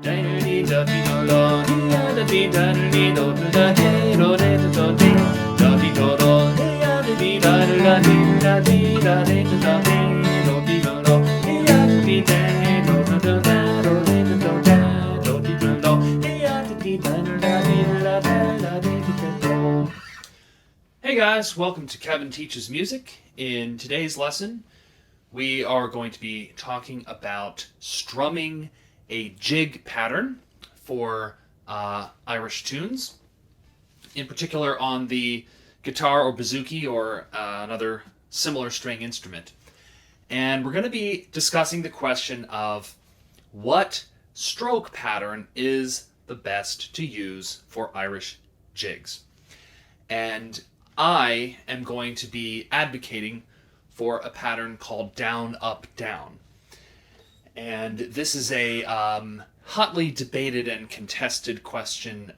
Hey guys, welcome to Kevin Teaches Music. In today's lesson, we are going to be talking about strumming a jig pattern for Irish tunes, in particular on the guitar or bouzouki or another similar string instrument. And we're going to be discussing the question of what stroke pattern is the best to use for Irish jigs. And I am going to be advocating for a pattern called down, up, down. And this is a hotly debated and contested question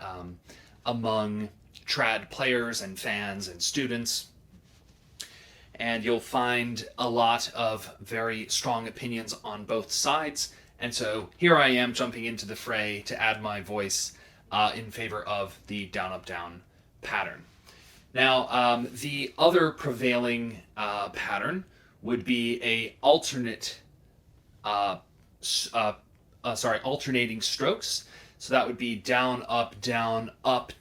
among trad players and fans and students. And you'll find a lot of very strong opinions on both sides. And so here I am jumping into the fray to add my voice in favor of the down, up, down pattern. Now, the other prevailing pattern would be a alternating strokes. So that would be down, up, down, up,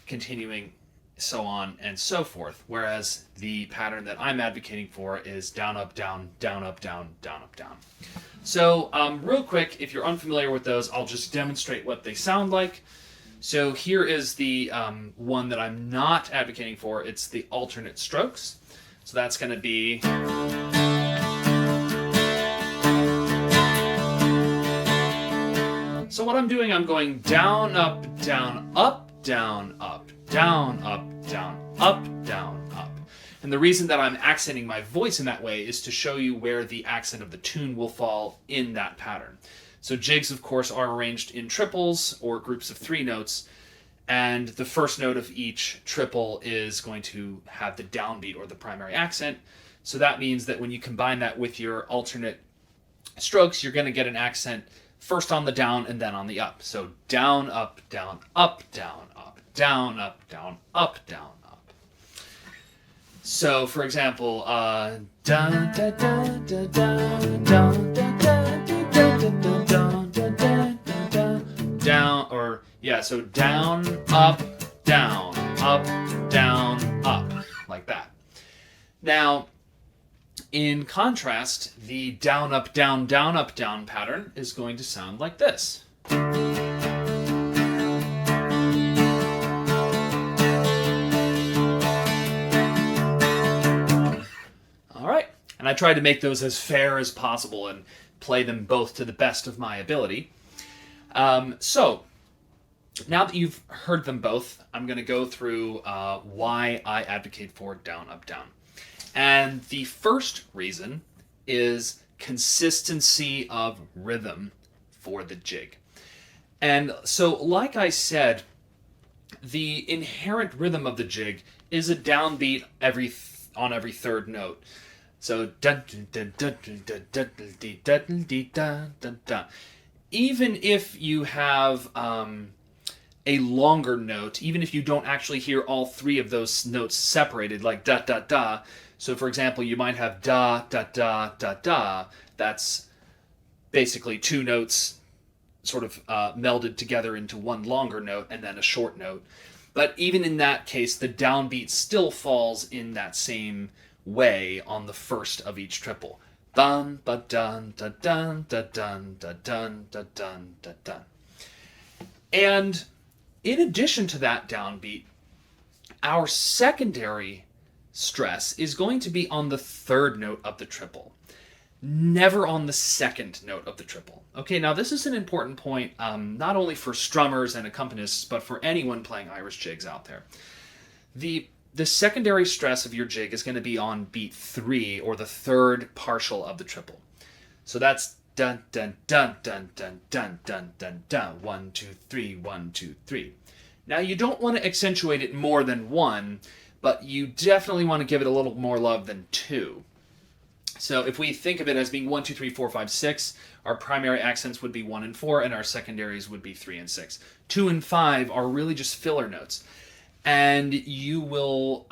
continuing so on and so forth. Whereas the pattern that I'm advocating for is down, up, down, down, up, down, down, up, down. So real quick, if you're unfamiliar with those, I'll just demonstrate what they sound like. So here is the one that I'm not advocating for. It's the alternate strokes. So that's going to be... So what I'm doing, I'm going down, up, down, up, down, up, down, up, down, up, down, up. And the reason that I'm accenting my voice in that way is to show you where the accent of the tune will fall in that pattern. So jigs, of course, are arranged in triples or groups of 3 notes, and the first note of each triple is going to have the downbeat or the primary accent. So that means that when you combine that with your alternate strokes, you're going to get an accent first on the down and then on the up. So down, up, down, up, down, up, down, up, down, up, down, up. So, for example, dun, dun, dun, dun, dun, dun, dun, dun, down, or yeah, so down, up, down, up, like that. Now, in contrast, the down, up, down, down, up, down pattern is going to sound like this. All right, and I tried to make those as fair as possible and play them both to the best of my ability. So, now that you've heard them both, I'm going to go through why I advocate for down, up, down. And the first reason is consistency of rhythm for the jig. And so, like I said, the inherent rhythm of the jig is a downbeat on every third note. So, even if you have a longer note, even if you don't actually hear all 3 of those notes separated, like da da da. So, for example, you might have da da da da da. That's basically 2 notes sort of melded together into one longer note and then a short note. But even in that case, the downbeat still falls in that same way on the first of each triple. Dun ba dun da dun da dun da dun da dun da dun. And in addition to that downbeat, our secondary stress is going to be on the third note of the triple, never on the second note of the triple. Okay, now this is an important point, not only for strummers and accompanists, but for anyone playing Irish jigs out there. The secondary stress of your jig is going to be on beat 3, or the third partial of the triple. So that's dun dun dun dun dun dun dun dun dun. 1, 2, 3, 1, 2, 3. Now you don't want to accentuate it more than 1, but you definitely want to give it a little more love than 2. So if we think of it as being 1, 2, 3, 4, 5, 6, our primary accents would be 1 and 4, and our secondaries would be 3 and 6. 2 and 5 are really just filler notes. And you will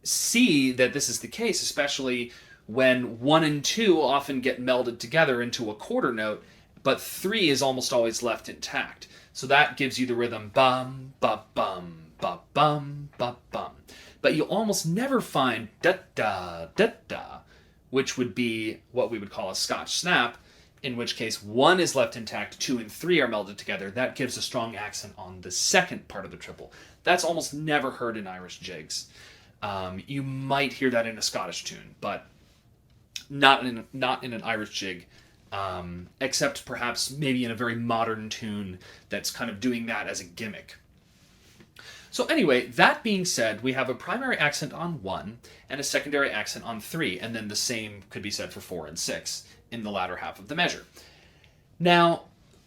see that this is the case, especially when 1 and 2 often get melded together into a quarter note, but 3 is almost always left intact. So that gives you the rhythm bum, ba bum, ba bum, ba bum. But you'll almost never find da-da, da-da, which would be what we would call a Scotch snap, in which case 1 is left intact, 2 and 3 are melded together. That gives a strong accent on the second part of the triple. That's almost never heard in Irish jigs. You might hear that in a Scottish tune, but not in an Irish jig, except perhaps maybe in a very modern tune that's kind of doing that as a gimmick. So anyway, that being said, we have a primary accent on 1 and a secondary accent on 3, and then the same could be said for 4 and 6 in the latter half of the measure. Now,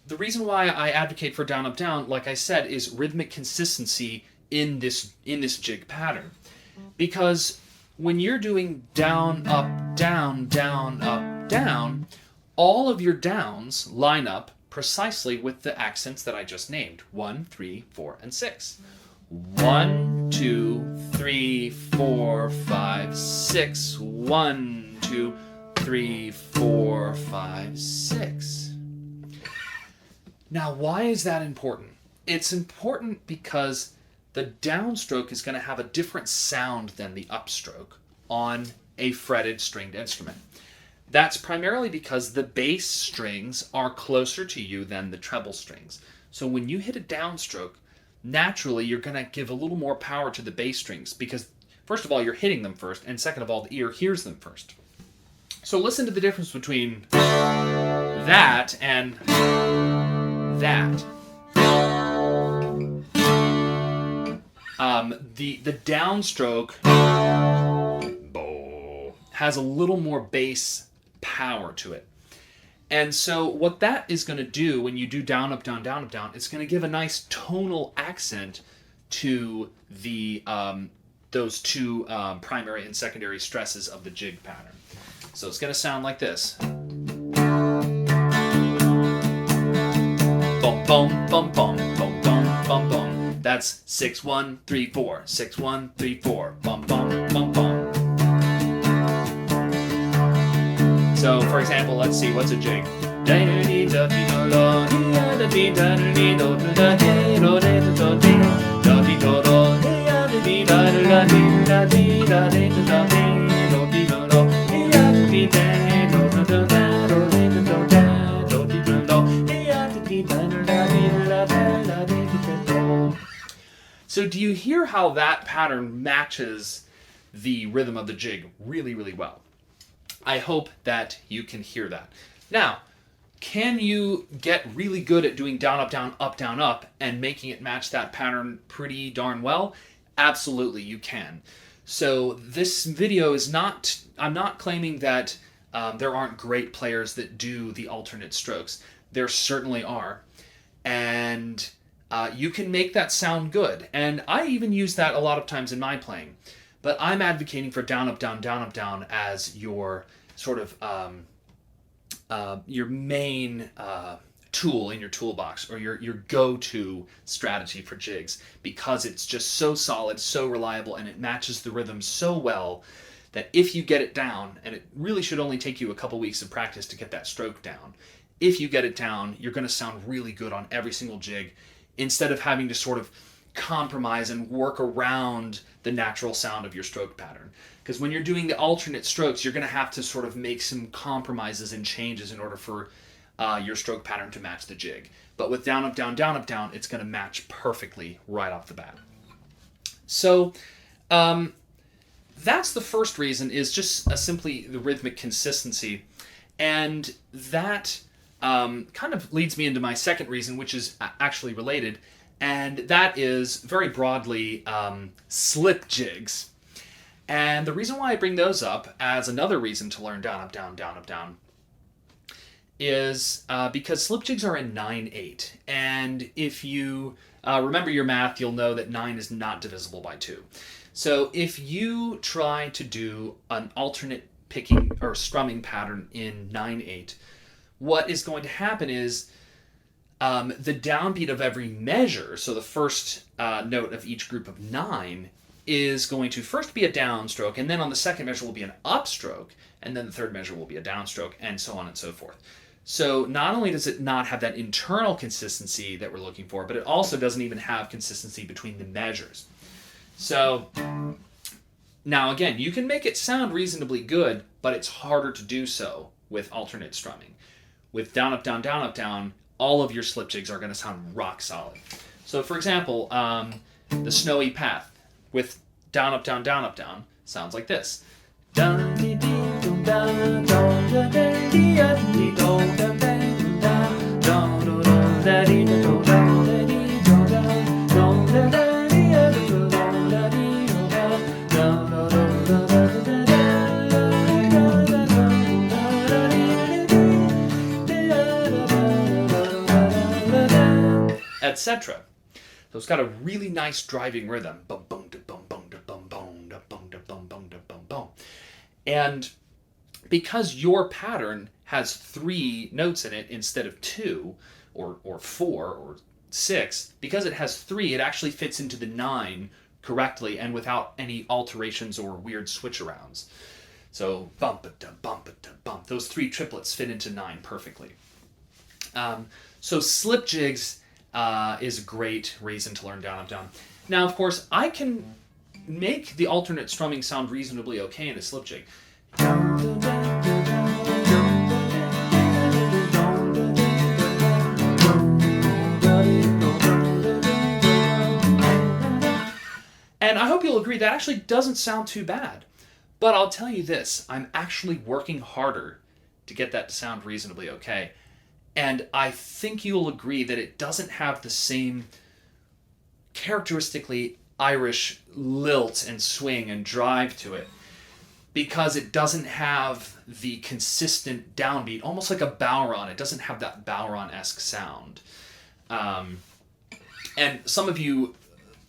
the reason why I advocate for down, up, down, like I said, is rhythmic consistency in this jig pattern. Because when you're doing down, up, down, down, up, down, all of your downs line up precisely with the accents that I just named, 1, 3, 4, and 6. 1, 2, 3, 4, 5, 6. 1, 2, 3, 4, 5, 6. Now, why is that important? It's important because the downstroke is going to have a different sound than the upstroke on a fretted stringed instrument. That's primarily because the bass strings are closer to you than the treble strings. So when you hit a downstroke, naturally you're going to give a little more power to the bass strings because, first of all, you're hitting them first, and second of all, the ear hears them first. So listen to the difference between that and that. The downstroke has a little more bass power to it. And so what that is going to do when you do down, up, down, down, up, down, it's going to give a nice tonal accent to the those two primary and secondary stresses of the jig pattern. So it's going to sound like this. Bum, bum, bum, bum, bum, bum, bum, bum. That's 6, 1, 3, 4. 6, 1, 3, 4. Bum, bum, bum, bum. So, for example, let's see, what's a jig? So do you hear how that pattern matches the rhythm of the jig really, really well? I hope that you can hear that. Now, can you get really good at doing down, up, and making it match that pattern pretty darn well? Absolutely, you can. So this video is not, I'm not claiming that there aren't great players that do the alternate strokes. There certainly are. And you can make that sound good. And I even use that a lot of times in my playing. But I'm advocating for down, up, down as your sort of your main tool in your toolbox, or your go-to strategy for jigs, because it's just so solid, so reliable, and it matches the rhythm so well that if you get it down, and it really should only take you a couple weeks of practice to get that stroke down, if you get it down, you're going to sound really good on every single jig, instead of having to sort of compromise and work around the natural sound of your stroke pattern. Because when you're doing the alternate strokes, you're going to have to sort of make some compromises and changes in order for your stroke pattern to match the jig. But with down, up, down, it's going to match perfectly right off the bat. So that's the first reason, is just simply the rhythmic consistency. And that kind of leads me into my second reason, which is actually related, and that is very broadly slip jigs. And the reason why I bring those up as another reason to learn down, up, down, is because slip jigs are in 9/8. And if you remember your math, you'll know that 9 is not divisible by 2. So if you try to do an alternate picking or strumming pattern in 9/8, what is going to happen is the downbeat of every measure, so the first note of each group of 9, is going to first be a downstroke, and then on the second measure will be an upstroke, and then the third measure will be a downstroke, and so on and so forth. So not only does it not have that internal consistency that we're looking for, but it also doesn't even have consistency between the measures. So now again, you can make it sound reasonably good, but it's harder to do so with alternate strumming. With down, up, down, all of your slip jigs are going to sound rock solid. So for example, the Snowy Path with down, up, down sounds like this. Etc. So it's got a really nice driving rhythm. Bum, bum, da, bum, bum, da, bum, bum, da, bum, da, bum, bum, da, bum, bum. And because your pattern has 3 notes in it instead of 2 or 4 or 6, because it has 3, it actually fits into the 9 correctly and without any alterations or weird switch-arounds. So bump-a-da, bump-a-da, bump. Those 3 triplets fit into 9 perfectly. So slip jigs is a great reason to learn down, up, down. Now, of course, I can make the alternate strumming sound reasonably okay in a slip jig. And I hope you'll agree that actually doesn't sound too bad. But I'll tell you this, I'm actually working harder to get that to sound reasonably okay. And I think you'll agree that it doesn't have the same characteristically Irish lilt and swing and drive to it, because it doesn't have the consistent downbeat, almost like a bowron. It doesn't have that bowron-esque sound. And some of you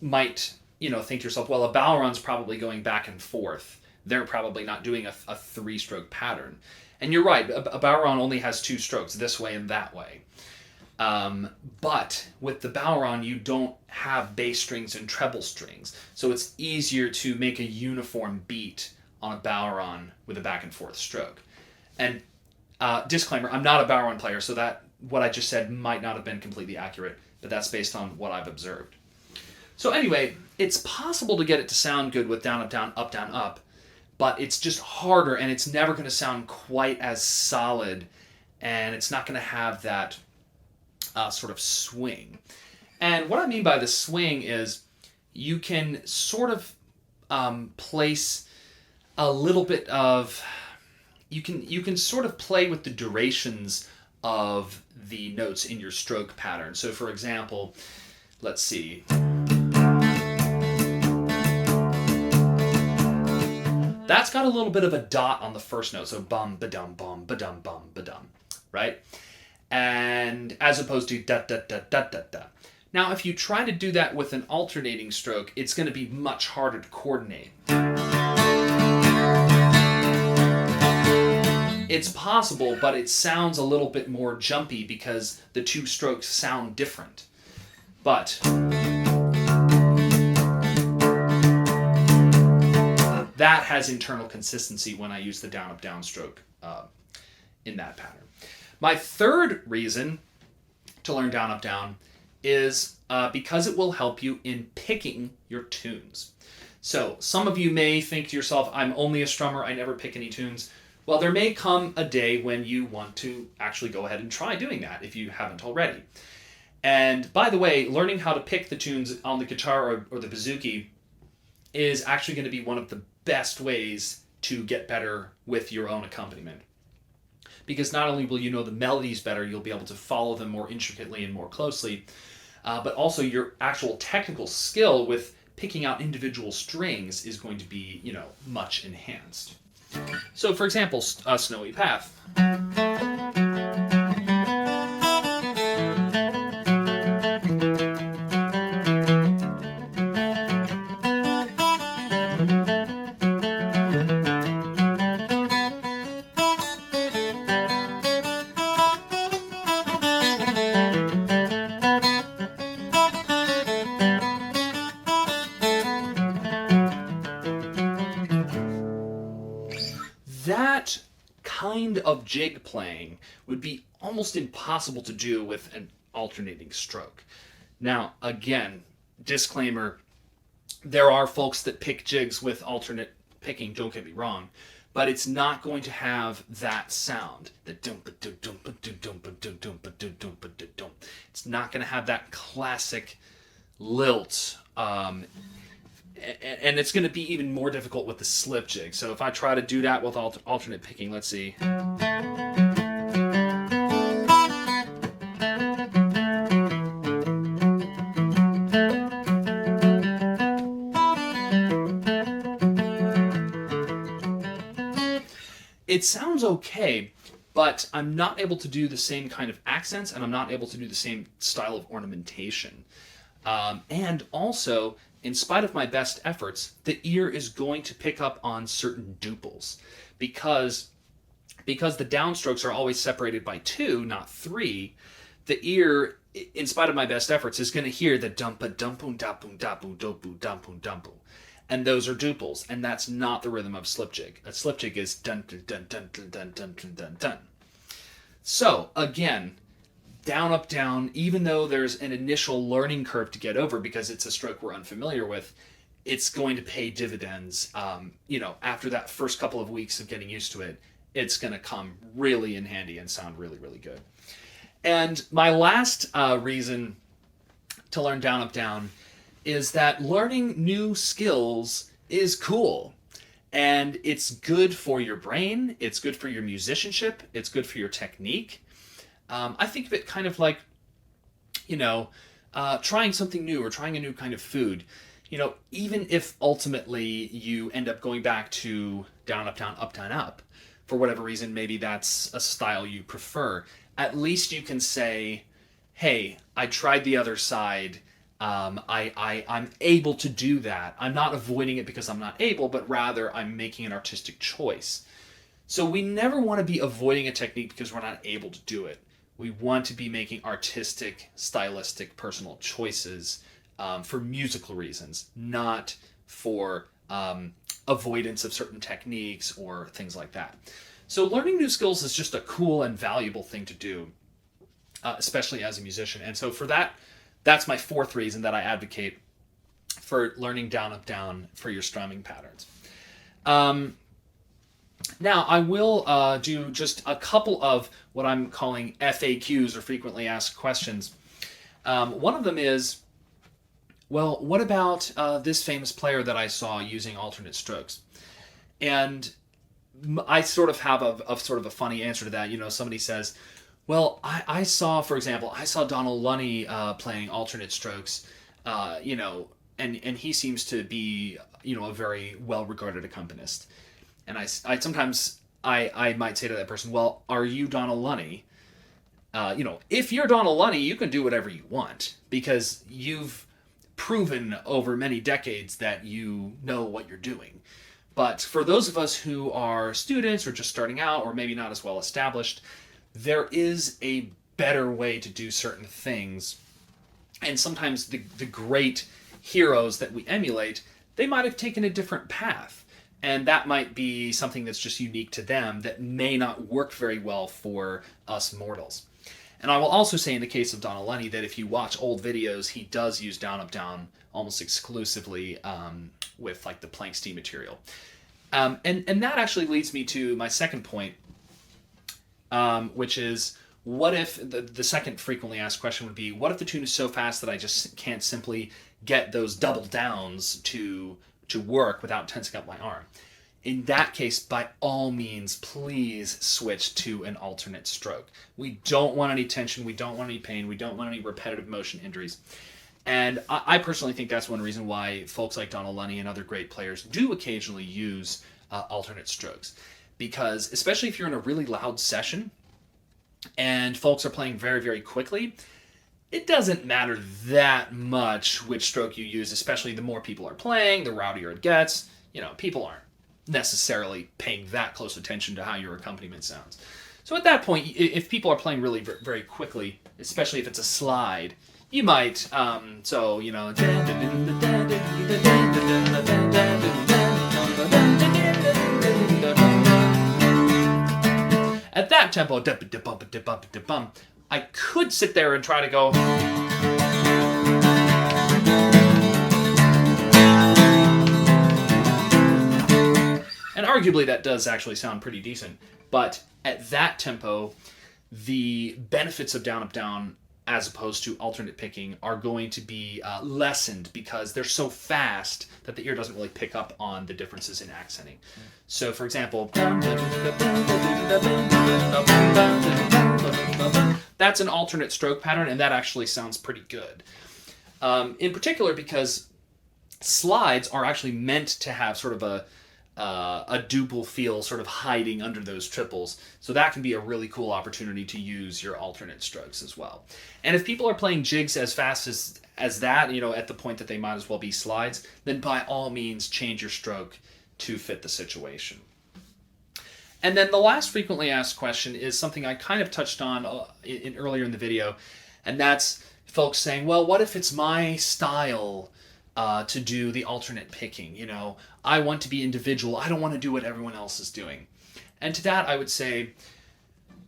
might, think to yourself, well, a bowron's probably going back and forth. They're probably not doing a 3-stroke pattern. And you're right, a bowron only has 2 strokes, this way and that way. But with the bowron, you don't have bass strings and treble strings, so it's easier to make a uniform beat on a bowron with a back and forth stroke. And disclaimer, I'm not a bowron player, so that what I just said might not have been completely accurate, but that's based on what I've observed. So anyway, it's possible to get it to sound good with down, up, up, but it's just harder, and it's never going to sound quite as solid, and it's not going to have that sort of swing. And what I mean by the swing is you can sort of place a little bit of, you can sort of play with the durations of the notes in your stroke pattern. So for example, let's see. That's got a little bit of a dot on the first note, so bum, ba-dum, bum, ba-dum, right? And as opposed to da, da, da, da, da, da. Now, if you try to do that with an alternating stroke, it's going to be much harder to coordinate. It's possible, but it sounds a little bit more jumpy because the 2 strokes sound different. But that has internal consistency when I use the down, up, down stroke in that pattern. My third reason to learn down, up, down is because it will help you in picking your tunes. So some of you may think to yourself, I'm only a strummer, I never pick any tunes. Well, there may come a day when you want to actually go ahead and try doing that if you haven't already. And by the way, learning how to pick the tunes on the guitar or the bouzouki is actually going to be one of the best ways to get better with your own accompaniment. Because not only will you know the melodies better, you'll be able to follow them more intricately and more closely, but also your actual technical skill with picking out individual strings is going to be, much enhanced. So, for example, Snowy Path. of jig playing would be almost impossible to do with an alternating stroke. Now, again, disclaimer, there are folks that pick jigs with alternate picking, don't get me wrong, but it's not going to have that sound. It's not going to have that classic lilt, and it's going to be even more difficult with the slip jig. So if I try to do that with alternate picking, let's see. It sounds okay, but I'm not able to do the same kind of accents, and I'm not able to do the same style of ornamentation. And also, in spite of my best efforts, the ear is going to pick up on certain duples because the downstrokes are always separated by 2, not 3. The ear, in spite of my best efforts, is going to hear the dumpa dumpum dapum dapu dopu dumpum dumpum. And those are duples, and that's not the rhythm of slip jig. A slip jig is dun dun dun dun dun dun dun dun dun dun. So again, down up down. Even though there's an initial learning curve to get over because it's a stroke we're unfamiliar with, it's going to pay dividends. After that first couple of weeks of getting used to it, it's going to come really in handy and sound really, really good. And my last reason to learn down up down is that learning new skills is cool. And it's good for your brain, it's good for your musicianship, it's good for your technique. I think of it kind of like, trying something new or trying a new kind of food. Even if ultimately you end up going back to down, up, down, up, for whatever reason, maybe that's a style you prefer, at least you can say, hey, I tried the other side. I'm able to do that. I'm not avoiding it because I'm not able, but rather I'm making an artistic choice. So we never want to be avoiding a technique because we're not able to do it. We want to be making artistic, stylistic, personal choices for musical reasons, not for avoidance of certain techniques or things like that. So learning new skills is just a cool and valuable thing to do, especially as a musician. And so for that, that's my fourth reason that I advocate for learning down, up, down for your strumming patterns. Now, I will do just a couple of what I'm calling FAQs, or frequently asked questions. One of them is, well, what about this famous player that I saw using alternate strokes? And I sort of have a funny answer to that. Somebody says, well, I saw, for example, Donald Lunny playing alternate strokes, and he seems to be, a very well-regarded accompanist. And I sometimes might say to that person, well, are you Donald Lunny? If you're Donald Lunny, you can do whatever you want because you've proven over many decades that you know what you're doing. But for those of us who are students or just starting out or maybe not as well established, there is a better way to do certain things. And sometimes the great heroes that we emulate, they might have taken a different path. And that might be something that's just unique to them that may not work very well for us mortals. And I will also say in the case of Donald Lunny that if you watch old videos, he does use down, up, down almost exclusively with like the plank steam material. And that actually leads me to my second point, which is, what if, the second frequently asked question would be, what if the tune is so fast that I just can't simply get those double downs to work without tensing up my arm? In that case, by all means, please switch to an alternate stroke. We don't want any tension, we don't want any pain, we don't want any repetitive motion injuries. And I personally think that's one reason why folks like Donald Lunny and other great players do occasionally use alternate strokes. Because, especially if you're in a really loud session and folks are playing very, very quickly, it doesn't matter that much which stroke you use, especially the more people are playing, the rowdier it gets. People aren't necessarily paying that close attention to how your accompaniment sounds. So at that point, if people are playing really very quickly, especially if it's a slide, you might, and At that tempo, I could sit there and try to go. And arguably that does actually sound pretty decent. But at that tempo, the benefits of down, up, down, as opposed to alternate picking, are going to be lessened because they're so fast that the ear doesn't really pick up on the differences in accenting. So, for example, that's an alternate stroke pattern, and that actually sounds pretty good. In particular because slides are actually meant to have sort of a duple feel sort of hiding under those triples. So that can be a really cool opportunity to use your alternate strokes as well. And if people are playing jigs as fast as that, you know, at the point that they might as well be slides, then by all means change your stroke to fit the situation. And then the last frequently asked question is something I kind of touched on earlier in the video, and that's folks saying, well, what if it's my style to do the alternate picking? You know, I want to be individual. I don't want to do what everyone else is doing. And to that, I would say,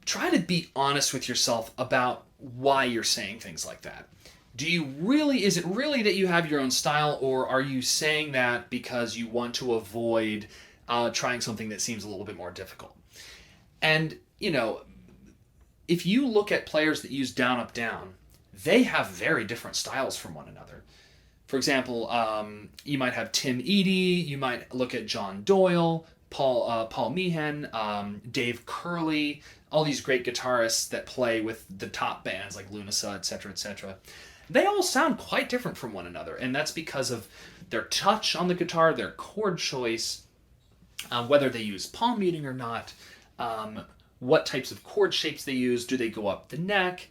try to be honest with yourself about why you're saying things like that. Is it really that you have your own style, or are you saying that because you want to avoid trying something that seems a little bit more difficult? And, you know, if you look at players that use down, up, down, they have very different styles from one another. For example, you might have Tim Eadie, you might look at John Doyle, Paul Meehan, Dave Curley, all these great guitarists that play with the top bands like Lunasa, etc., etc. They all sound quite different from one another, and that's because of their touch on the guitar, their chord choice, whether they use palm muting or not, what types of chord shapes they use, do they go up the neck,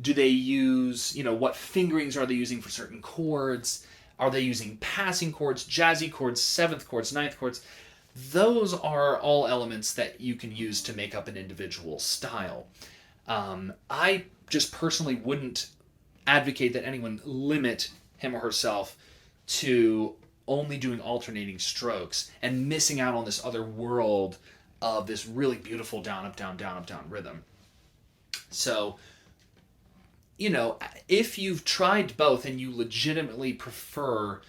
do they use, you know, what fingerings are they using for certain chords? Are they using passing chords, jazzy chords, seventh chords, ninth chords? Those are all elements that you can use to make up an individual style. I just personally wouldn't advocate that anyone limit him or herself to only doing alternating strokes and missing out on this other world of this really beautiful down, up, down, down, up, down rhythm. So, you know, if you've tried both and you legitimately prefer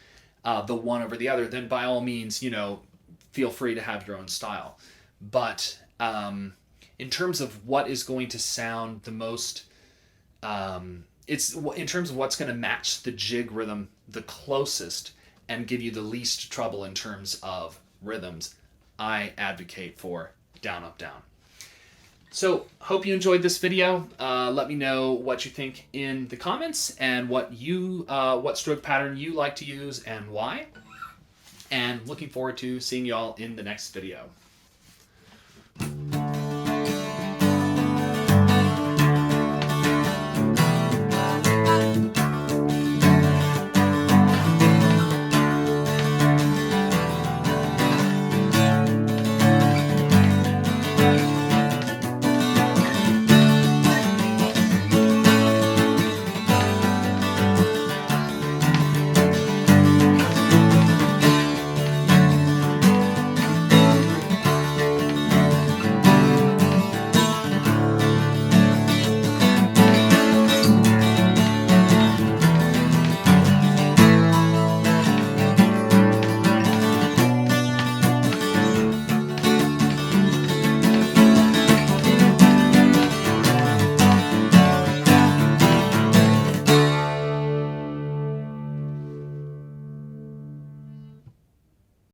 the one over the other, then by all means, you know, feel free to have your own style. But in terms of what is going to sound the most, it's in terms of what's going to match the jig rhythm the closest and give you the least trouble in terms of rhythms, I advocate for down, up, down. So, hope you enjoyed this video. Let me know what you think in the comments and what stroke pattern you like to use and why. And looking forward to seeing y'all in the next video.